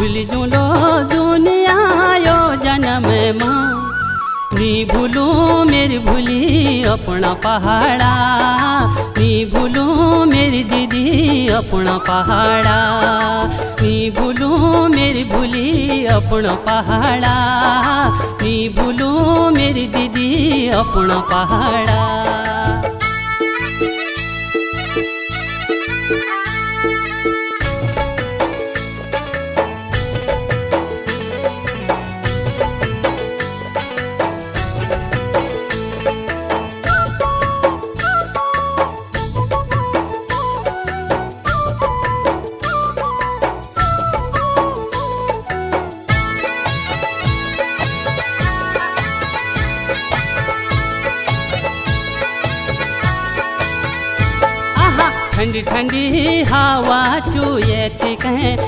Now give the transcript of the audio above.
भूल जुलो दुनिया यो जन्म मां नी भूलू मेरी भूली अपना पहाड़ा नी भूलू मेरी दीदी अपना पहाड़ा नी भूलू मेरी भूली अपना पहाड़ा नी भूलू मेरी दीदी अपना पहाड़ा। ठंडी ठंडी हवा चुएती कहें